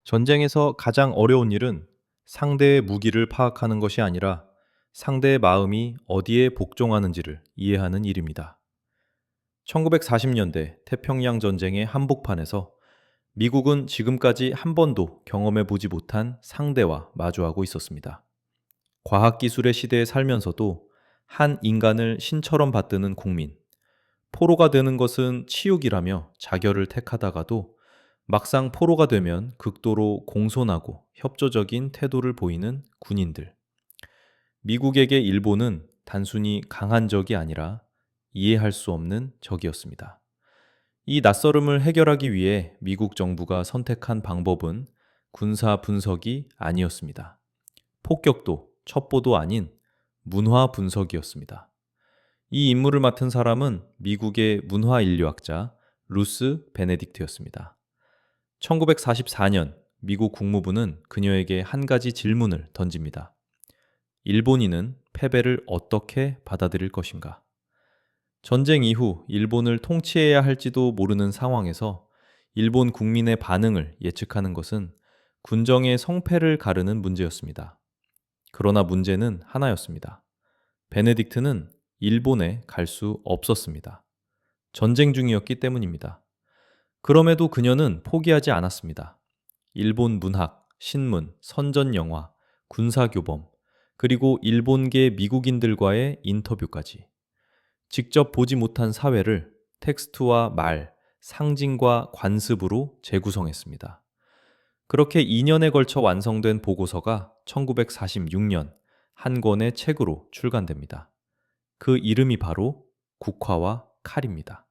전쟁에서 가장 어려운 일은 상대의 무기를 파악하는 것이 아니라 상대의 마음이 어디에 복종하는지를 이해하는 일입니다. 1940년대 태평양 전쟁의 한복판에서 미국은 지금까지 한 번도 경험해 보지 못한 상대와 마주하고 있었습니다. 과학기술의 시대에 살면서도 한 인간을 신처럼 받드는 국민, 포로가 되는 것은 치욕이라며 자결을 택하다가도 막상 포로가 되면 극도로 공손하고 협조적인 태도를 보이는 군인들. 미국에게 일본은 단순히 강한 적이 아니라 이해할 수 없는 적이었습니다. 이 낯설음을 해결하기 위해 미국 정부가 선택한 방법은 군사 분석이 아니었습니다. 폭격도 첩보도 아닌 문화 분석이었습니다. 이 임무를 맡은 사람은 미국의 문화 인류학자 루스 베네딕트였습니다. 1944년 미국 국무부는 그녀에게 한 가지 질문을 던집니다. 일본인은 패배를 어떻게 받아들일 것인가? 전쟁 이후 일본을 통치해야 할지도 모르는 상황에서 일본 국민의 반응을 예측하는 것은 군정의 성패를 가르는 문제였습니다. 그러나 문제는 하나였습니다. 베네딕트는 일본에 갈 수 없었습니다. 전쟁 중이었기 때문입니다. 그럼에도 그녀는 포기하지 않았습니다. 일본 문학, 신문, 선전 영화, 군사교범, 그리고 일본계 미국인들과의 인터뷰까지 직접 보지 못한 사회를 텍스트와 말, 상징과 관습으로 재구성했습니다. 그렇게 2년에 걸쳐 완성된 보고서가 1946년 한 권의 책으로 출간됩니다. 그 이름이 바로 국화와 칼입니다.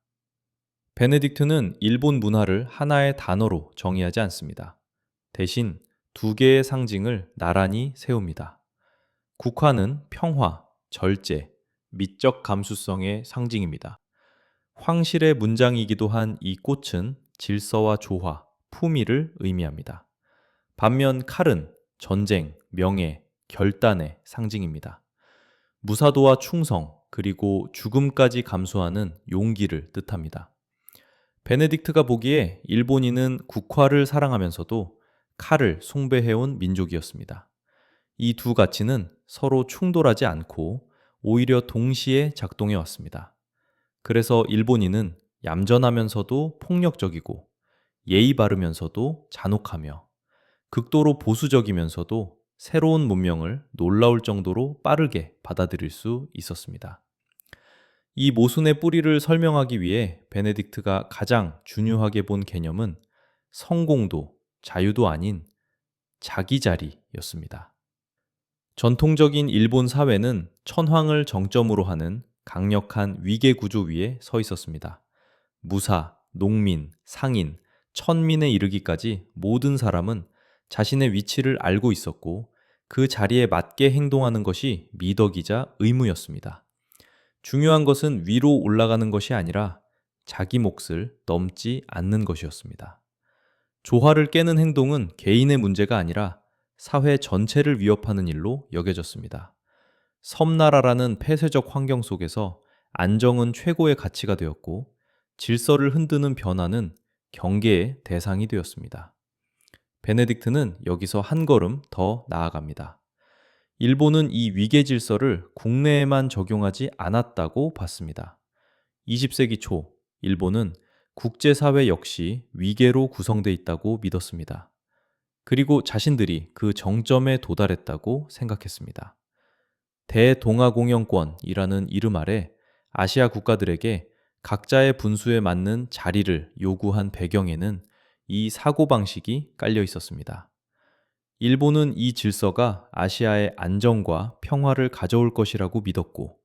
베네딕트는 일본 문화를 하나의 단어로 정의하지 않습니다. 대신 두 개의 상징을 나란히 세웁니다. 국화는 평화, 절제, 미적 감수성의 상징입니다. 황실의 문장이기도 한 이 꽃은 질서와 조화, 품위를 의미합니다. 반면 칼은 전쟁, 명예, 결단의 상징입니다. 무사도와 충성, 그리고 죽음까지 감수하는 용기를 뜻합니다. 베네딕트가 보기에 일본인은 국화를 사랑하면서도 칼을 숭배해온 민족이었습니다. 이 두 가치는 서로 충돌하지 않고 오히려 동시에 작동해 왔습니다. 그래서 일본인은 얌전하면서도 폭력적이고 예의 바르면서도 잔혹하며 극도로 보수적이면서도 새로운 문명을 놀라울 정도로 빠르게 받아들일 수 있었습니다. 이 모순의 뿌리를 설명하기 위해 베네딕트가 가장 중요하게 본 개념은 성공도 자유도 아닌 자기자리였습니다. 전통적인 일본 사회는 천황을 정점으로 하는 강력한 위계 구조 위에 서 있었습니다. 무사, 농민, 상인, 천민에 이르기까지 모든 사람은 자신의 위치를 알고 있었고 그 자리에 맞게 행동하는 것이 미덕이자 의무였습니다. 중요한 것은 위로 올라가는 것이 아니라 자기 몫을 넘지 않는 것이었습니다. 조화를 깨는 행동은 개인의 문제가 아니라 사회 전체를 위협하는 일로 여겨졌습니다. 섬나라라는 폐쇄적 환경 속에서 안정은 최고의 가치가 되었고 질서를 흔드는 변화는 경계의 대상이 되었습니다. 베네딕트는 여기서 한 걸음 더 나아갑니다. 일본은 이 위계 질서를 국내에만 적용하지 않았다고 봤습니다. 20세기 초 일본은 국제사회 역시 위계로 구성돼 있다고 믿었습니다. 그리고 자신들이 그 정점에 도달했다고 생각했습니다. 대동아공영권이라는 이름 아래 아시아 국가들에게 각자의 분수에 맞는 자리를 요구한 배경에는 이 사고방식이 깔려 있었습니다. 일본은 이 질서가 아시아의 안정과 평화를 가져올 것이라고 믿었고,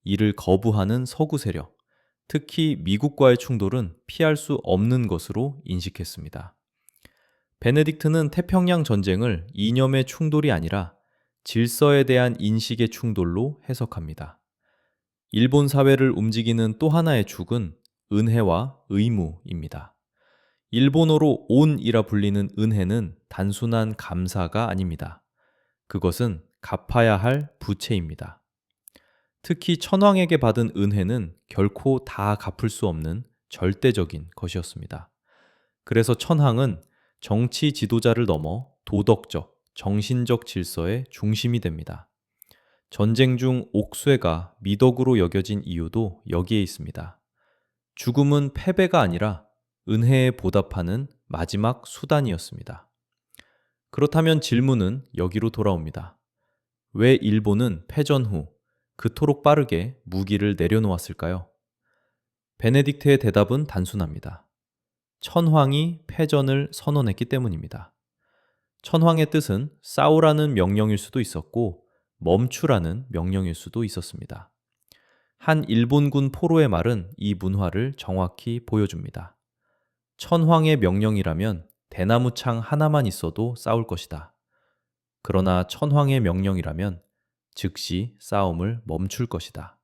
이를 거부하는 서구 세력, 특히 미국과의 충돌은 피할 수 없는 것으로 인식했습니다. 베네딕트는 태평양 전쟁을 이념의 충돌이 아니라 질서에 대한 인식의 충돌로 해석합니다. 일본 사회를 움직이는 또 하나의 축은 은혜와 의무입니다. 일본어로 온이라 불리는 은혜는 단순한 감사가 아닙니다. 그것은 갚아야 할 부채입니다. 특히 천황에게 받은 은혜는 결코 다 갚을 수 없는 절대적인 것이었습니다. 그래서 천황은 정치 지도자를 넘어 도덕적, 정신적 질서의 중심이 됩니다. 전쟁 중 옥쇠가 미덕으로 여겨진 이유도 여기에 있습니다. 죽음은 패배가 아니라 은혜에 보답하는 마지막 수단이었습니다. 그렇다면 질문은 여기로 돌아옵니다. 왜 일본은 패전 후 그토록 빠르게 무기를 내려놓았을까요? 베네딕트의 대답은 단순합니다. 천황이 패전을 선언했기 때문입니다. 천황의 뜻은 싸우라는 명령일 수도 있었고 멈추라는 명령일 수도 있었습니다. 한 일본군 포로의 말은 이 문화를 정확히 보여줍니다. 천황의 명령이라면 대나무 창 하나만 있어도 싸울 것이다. 그러나 천황의 명령이라면 즉시 싸움을 멈출 것이다.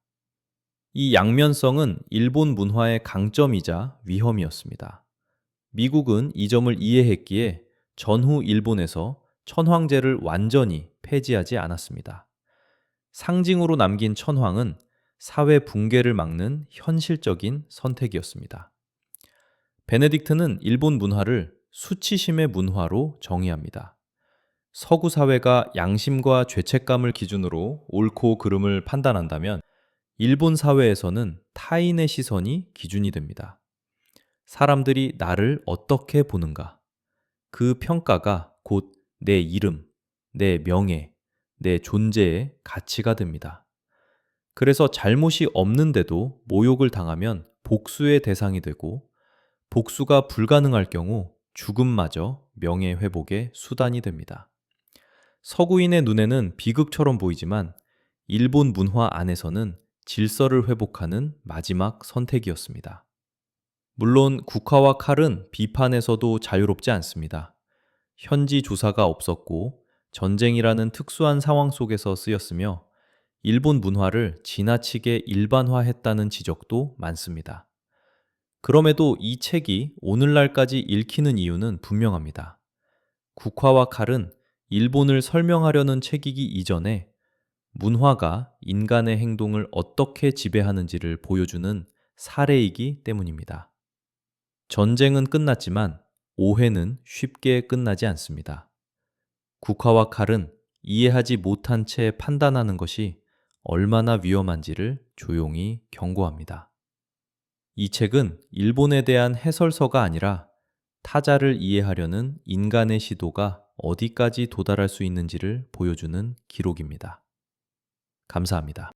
이 양면성은 일본 문화의 강점이자 위험이었습니다. 미국은 이 점을 이해했기에 전후 일본에서 천황제를 완전히 폐지하지 않았습니다. 상징으로 남긴 천황은 사회 붕괴를 막는 현실적인 선택이었습니다. 베네딕트는 일본 문화를 수치심의 문화로 정의합니다. 서구 사회가 양심과 죄책감을 기준으로 옳고 그름을 판단한다면 일본 사회에서는 타인의 시선이 기준이 됩니다. 사람들이 나를 어떻게 보는가? 그 평가가 곧 내 이름, 내 명예, 내 존재의 가치가 됩니다. 그래서 잘못이 없는데도 모욕을 당하면 복수의 대상이 되고 복수가 불가능할 경우 죽음마저 명예회복의 수단이 됩니다. 서구인의 눈에는 비극처럼 보이지만 일본 문화 안에서는 질서를 회복하는 마지막 선택이었습니다. 물론 국화와 칼은 비판에서도 자유롭지 않습니다. 현지 조사가 없었고 전쟁이라는 특수한 상황 속에서 쓰였으며 일본 문화를 지나치게 일반화했다는 지적도 많습니다. 그럼에도 이 책이 오늘날까지 읽히는 이유는 분명합니다. 국화와 칼은 일본을 설명하려는 책이기 이전에 문화가 인간의 행동을 어떻게 지배하는지를 보여주는 사례이기 때문입니다. 전쟁은 끝났지만 오해는 쉽게 끝나지 않습니다. 국화와 칼은 이해하지 못한 채 판단하는 것이 얼마나 위험한지를 조용히 경고합니다. 이 책은 일본에 대한 해설서가 아니라 타자를 이해하려는 인간의 시도가 어디까지 도달할 수 있는지를 보여주는 기록입니다. 감사합니다.